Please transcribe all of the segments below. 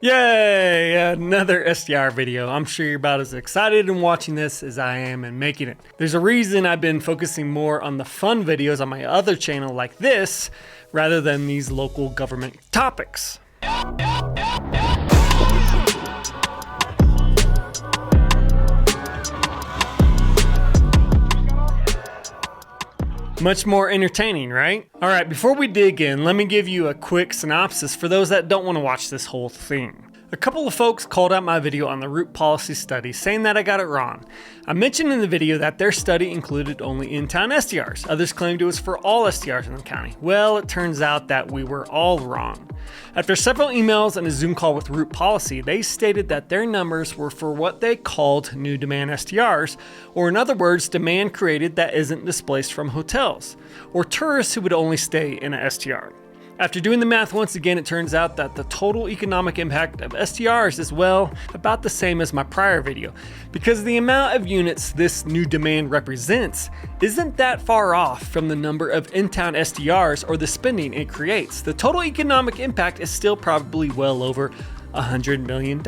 Yay! Another SDR video. I'm sure you're about as excited in watching this as I am in making it. There's a reason I've been focusing more on the fun videos on my other channel like this, rather than these local government topics. Much more entertaining, right? All right, before we dig in, let me give you a quick synopsis for those that don't want to watch this whole thing. A couple of folks called out my video on the root policy study saying that I got it wrong. I mentioned in the video that their study included only in-town SDRs. Others claimed it was for all SDRs in the county. Well, it turns out that we were all wrong. After several emails and a Zoom call with root policy, they stated that their numbers were for what they called new demand SDRs, or in other words, demand created that isn't displaced from hotels, or tourists who would only stay in a SDR. After doing the math once again, it turns out that the total economic impact of SDRs is, well, about the same as my prior video, because the amount of units this new demand represents isn't that far off from the number of in-town SDRs or the spending it creates. The total economic impact is still probably well over $100 million.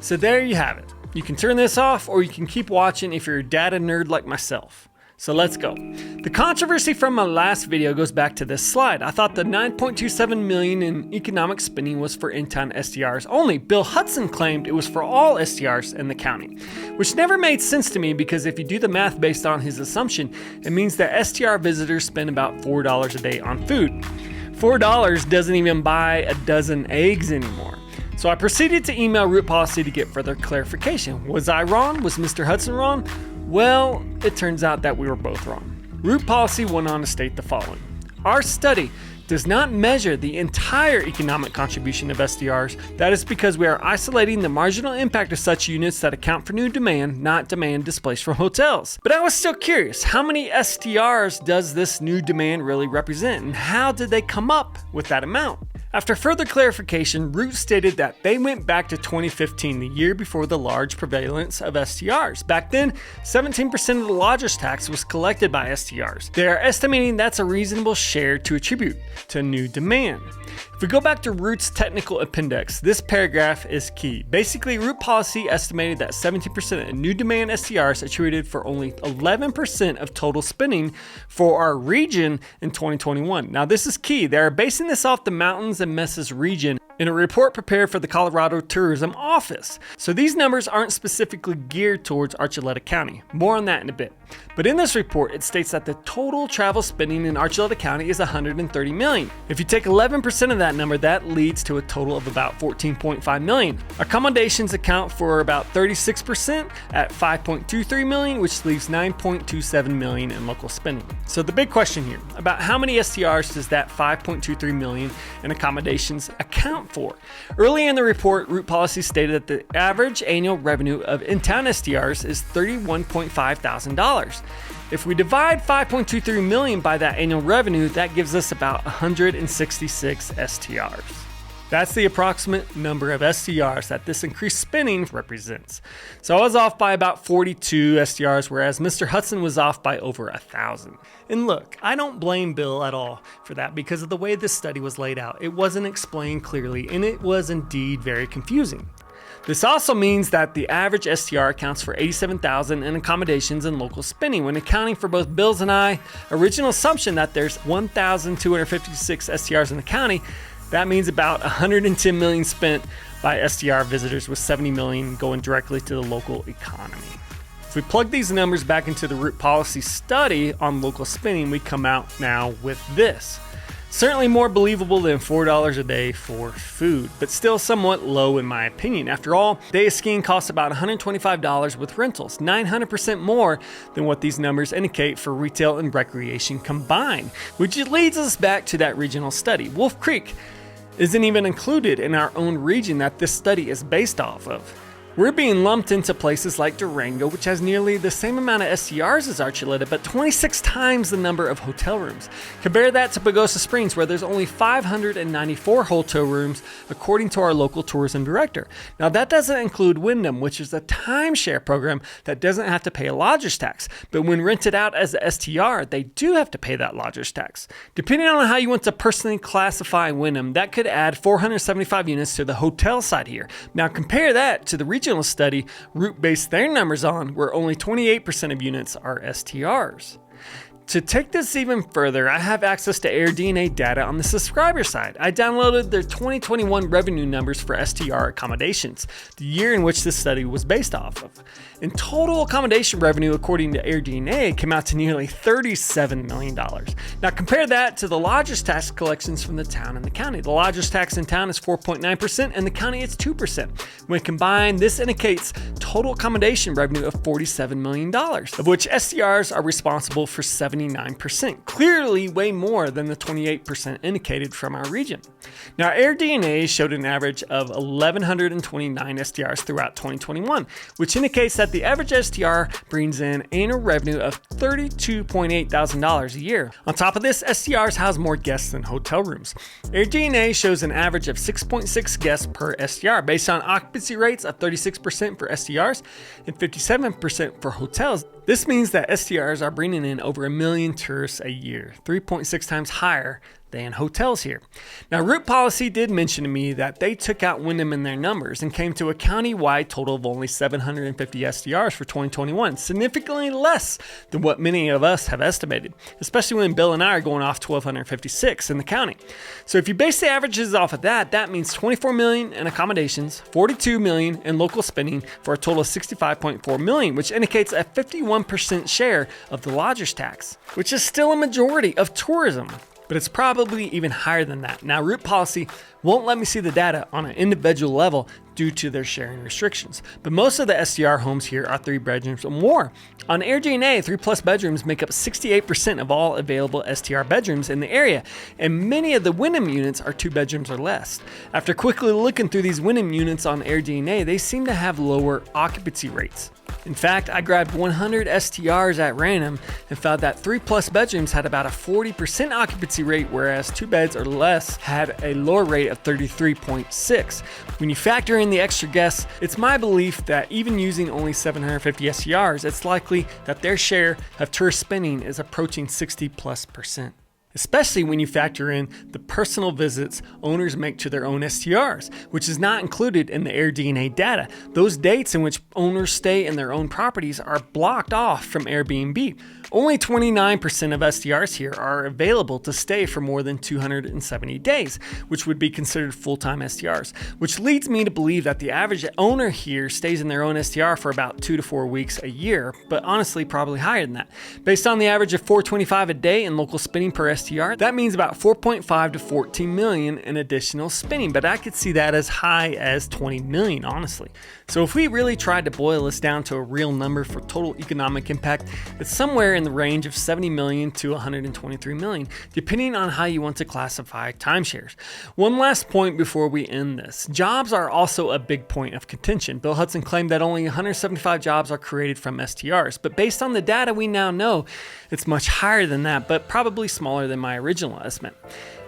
So there you have it. You can turn this off or you can keep watching if you're a data nerd like myself. So let's go. The controversy from my last video goes back to this slide. I thought the $9.27 million in economic spending was for in-town SDRs only. Bill Hudson claimed it was for all SDRs in the county, which never made sense to me because if you do the math based on his assumption, it means that SDR visitors spend about $4 a day on food. $4 doesn't even buy a dozen eggs anymore. So I proceeded to email root policy to get further clarification. Was I wrong? Was Mr. Hudson wrong? Well, it turns out that we were both wrong. Root policy went on to state the following. Our study does not measure the entire economic contribution of SDRs. That is because we are isolating the marginal impact of such units that account for new demand, not demand displaced from hotels. But I was still curious, how many SDRs does this new demand really represent, and how did they come up with that amount? After further clarification, Root stated that they went back to 2015, the year before the large prevalence of SDRs. Back then, 17% of the lodger's tax was collected by SDRs. They are estimating that's a reasonable share to attribute to new demand. If we go back to Root's technical appendix, this paragraph is key. Basically, Root policy estimated that 17% of new demand SDRs attributed for only 11% of total spending for our region in 2021. Now, this is key. They are basing this off the Mountains and Mesas region in a report prepared for the Colorado Tourism Office. So these numbers aren't specifically geared towards Archuleta County. More on that in a bit. But in this report, it states that the total travel spending in Archuleta County is $130 million. If you take 11% of that number, that leads to a total of about $14.5 million. Accommodations account for about 36% at $5.23 million, which leaves $9.27 million in local spending. So the big question here, about how many SDRs does that $5.23 million in accommodations account for? Early in the report, Root Policy stated that the average annual revenue of in-town SDRs is $31.5 thousand. If we divide 5.23 million by that annual revenue, that gives us about 166 SDRs. That's the approximate number of SDRs that this increased spending represents. So I was off by about 42 SDRs, whereas Mr. Hudson was off by over 1,000. And look, I don't blame Bill at all for that because of the way this study was laid out. It wasn't explained clearly, and it was indeed very confusing. This also means that the average SDR accounts for $87,000 in accommodations and local spending when accounting for both Bill's and I original assumption that there's 1,256 SDRs in the county. That means about $110 million spent by SDR visitors, with $70 million going directly to the local economy. If we plug these numbers back into the Root Policy study on local spending, we come out now with this. Certainly more believable than $4 a day for food, but still somewhat low in my opinion. After all, a day of skiing costs about $125 with rentals, 900% more than what these numbers indicate for retail and recreation combined, which leads us back to that regional study. Wolf Creek isn't even included in our own region that this study is based off of. We're being lumped into places like Durango, which has nearly the same amount of STRs as Archuleta, but 26 times the number of hotel rooms. Compare that to Pagosa Springs, where there's only 594 hotel rooms, according to our local tourism director. Now, that doesn't include Wyndham, which is a timeshare program that doesn't have to pay a lodger's tax, but when rented out as a STR, they do have to pay that lodger's tax. Depending on how you want to personally classify Wyndham, that could add 475 units to the hotel side here. Now, compare that to the regional study Root based their numbers on, where only 28% of units are STRs. To take this even further, I have access to AirDNA data on the subscriber side. I downloaded their 2021 revenue numbers for STR accommodations, the year in which this study was based off of. And total accommodation revenue, according to AirDNA, came out to nearly $37 million. Now compare that to the lodger's tax collections from the town and the county. The lodger's tax in town is 4.9%, and the county it's 2%. When combined, this indicates total accommodation revenue of $47 million, of which STRs are responsible for 79%, clearly way more than the 28% indicated from our region. Now, AirDNA showed an average of 1,129 STRs throughout 2021, which indicates that the average STR brings in annual revenue of $32.8 thousand a year. On top of this, STRs house more guests than hotel rooms. AirDNA shows an average of 6.6 guests per STR, based on occupancy rates of 36% for STRs and 57% for hotels. This means that STRs are bringing in over 1 million tourists a year, 3.6 times higher than hotels here. Now, Root Policy did mention to me that they took out Wyndham in their numbers and came to a county-wide total of only 750 STRs for 2021, significantly less than what many of us have estimated, especially when Bill and I are going off 1,256 in the county. So if you base the averages off of that, that means 24 million in accommodations, 42 million in local spending, for a total of 65.4 million, which indicates a 51% share of the lodger's tax, which is still a majority of tourism. But it's probably even higher than that. Now, Root Policy won't let me see the data on an individual level due to their sharing restrictions, but most of the STR homes here are 3 bedrooms or more. On AirDNA, 3+ bedrooms make up 68% of all available STR bedrooms in the area, and many of the Wyndham units are 2 bedrooms or less. After quickly looking through these Wyndham units on AirDNA, they seem to have lower occupancy rates. In fact, I grabbed 100 STRs at random and found that 3+ bedrooms had about a 40% occupancy rate, whereas 2 beds or less had a lower rate of 33.6. When you factor in the extra guests, it's my belief that even using only 750 STRs, it's likely that their share of tourist spending is approaching 60+%. Especially when you factor in the personal visits owners make to their own STRs, which is not included in the AirDNA data. Those dates in which owners stay in their own properties are blocked off from Airbnb. Only 29% of STRs here are available to stay for more than 270 days, which would be considered full-time STRs, which leads me to believe that the average owner here stays in their own STR for about 2 to 4 weeks a year, but honestly probably higher than that. Based on the average of $425 a day in local spending per STR, that means about 4.5 to 14 million in additional spending, but I could see that as high as 20 million, honestly. So if we really tried to boil this down to a real number for total economic impact, it's somewhere in the range of 70 million to 123 million, depending on how you want to classify timeshares. One last point before we end this. Jobs are also a big point of contention. Bill Hudson claimed that only 175 jobs are created from STRs, but based on the data we now know, it's much higher than that, but probably smaller than my original estimate.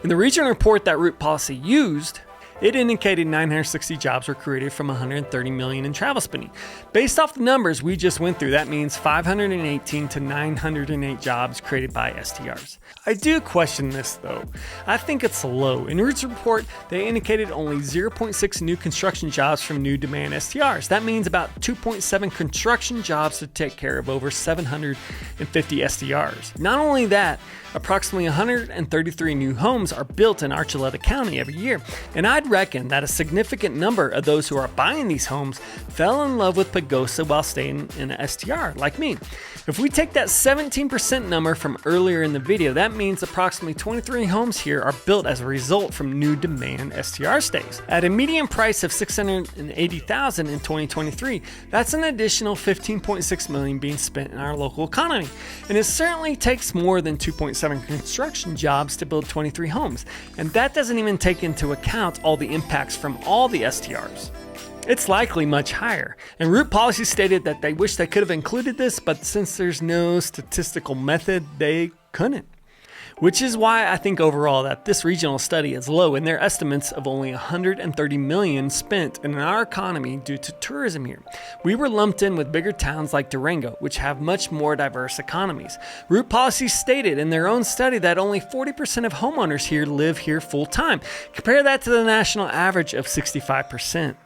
In the regional report that Root Policy used, it indicated 960 jobs were created from 130 million in travel spending. Based off the numbers we just went through, that means 518 to 908 jobs created by STRs. I do question this though. I think it's low. In Root's report, they indicated only 0.6 new construction jobs from new demand STRs. That means about 2.7 construction jobs to take care of over 750 STRs. Not only that, approximately 133 new homes are built in Archuleta County every year, and I'd reckon that a significant number of those who are buying these homes fell in love with Pagosa while staying in an STR, like me. If we take that 17% number from earlier in the video, that means approximately 23 homes here are built as a result from new demand STR stays. At a median price of $680,000 in 2023, that's an additional $15.6 million being spent in our local economy. And it certainly takes more than 2.7 construction jobs to build 23 homes. And that doesn't even take into account all the impacts from all the STRs. It's likely much higher. And Root Policy stated that they wish they could have included this, but since there's no statistical method, they couldn't. Which is why I think overall that this regional study is low in their estimates of only 130 million spent in our economy due to tourism here. We were lumped in with bigger towns like Durango, which have much more diverse economies. Root Policy stated in their own study that only 40% of homeowners here live here full time. Compare that to the national average of 65%.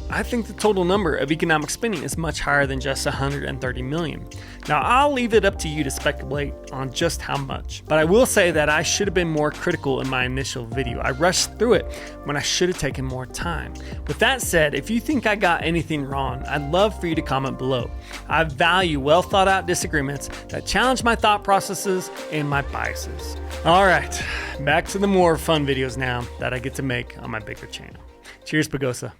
I think the total number of economic spending is much higher than just 130 million. Now, I'll leave it up to you to speculate on just how much, but I will say that I should have been more critical in my initial video. I rushed through it when I should have taken more time. With that said, if you think I got anything wrong, I'd love for you to comment below. I value well thought out disagreements that challenge my thought processes and my biases. All right, back to the more fun videos now that I get to make on my bigger channel. Cheers, Pagosa.